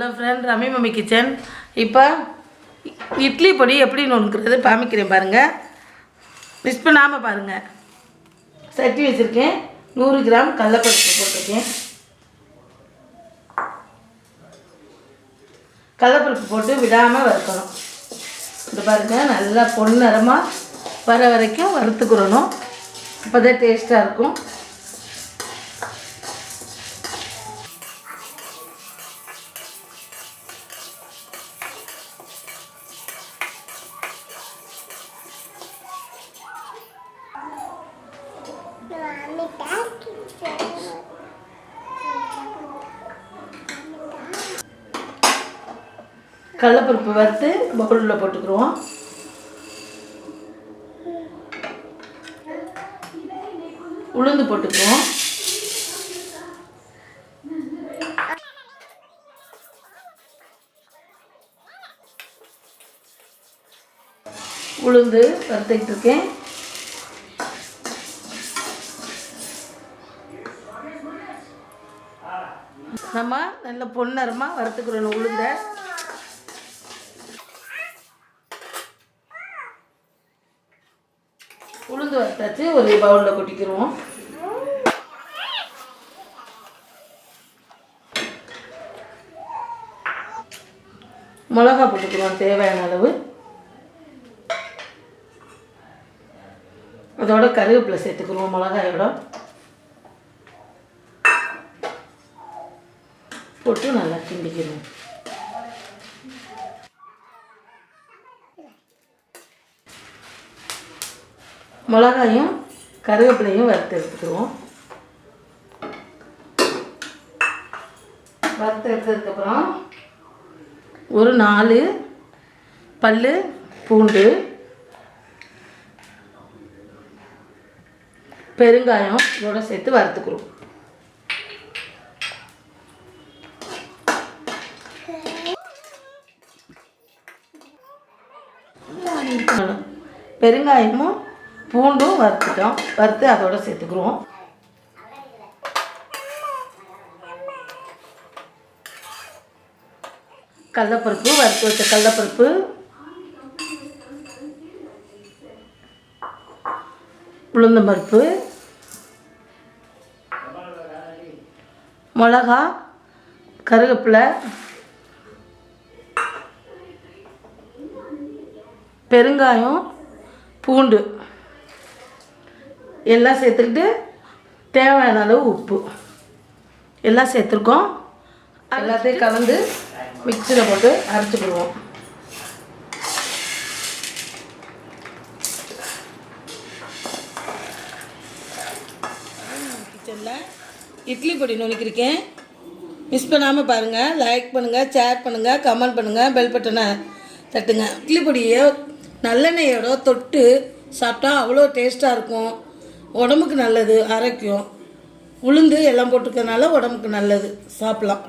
Hello friend, rummy mummy kitchen. இப்போ இட்லி பொடி எப்படி நுணுக்கிறது காமிக்கிறேன் பாருங்கள். மிஸ் பண்ணாமல் பாருங்கள். சட்டி வச்சுருக்கேன். 100 கிராம் கடலைப்பருப்பு போட்டிருக்கேன். கடலைப்பருப்பு போட்டு விடாமல் வறுக்கணும். இது பாருங்கள், நல்லா பொன்னிறமாக வர வரைக்கும் வறுத்துக்கிறணும். அப்போ தான் டேஸ்ட்டாக இருக்கும். கடலைப்பருப்பு வறுத்து பவுலில் போட்டுக்குருவோம். உளுந்து போட்டுக்குவோம். உளுந்து வறுத்துக்கிட்டு இருக்கேன். நம்ம நல்ல பொன்னரமாக வறுத்துக்கிறோம். உளுந்தை உளுந்து வறுத்தாச்சு. ஒரு பவுலில் கொட்டிக்கிடுவோம். மிளகா போட்டுக்கிறோம் தேவையான அளவு. அதோட கருவேப்பிலை சேர்த்துக்கிறோம் மிளகாயோட போட்டு நல்லா கிண்டிக்கிறோம். மிளகாயும் கருவேப்பிலையும் வறுத்து எடுத்துக்குவோம். வறுத்து எடுத்ததுக்கப்புறம் ஒரு 4 பல் பூண்டு, பெருங்காயம் இதோட சேர்த்து வறுத்துக்குறோம். பெருங்காயமும் பூண்டும் வறுத்துட்டோம். வறுத்து அதோட சேர்த்துக்குருவோம். கடலைப்பருப்பு, வறுத்து வச்ச கடலைப்பருப்பு, உளுந்தம்பருப்பு, மிளகா, கருவேப்பிலை, பெருங்காயம், பூண்டு எல்லாம் சேர்த்துக்கிட்டு தேவையான அளவு உப்பு எல்லாம் சேர்த்துருக்கோம். எல்லாத்தையும் கலந்து மிக்சியில் போட்டு அரைச்சிக்கிடுவோம். கிச்சனில் இட்லி பொடி நுணுக்கிருக்கேன். மிஸ் பண்ணாமல் பாருங்கள். லைக் பண்ணுங்கள், ஷேர் பண்ணுங்கள், கமெண்ட் பண்ணுங்கள், பெல் பட்டனை தட்டுங்க. இட்லி பொடியை நல்லெண்ணெயோட தொட்டு சாப்பிட்டா அவ்வளோ டேஸ்ட்டாக இருக்கும். உடம்புக்கு நல்லது, அரைக்கும். உளுந்து எல்லாம் போட்டுக்கிறதுனால உடம்புக்கு நல்லது, சாப்பிட்லாம்.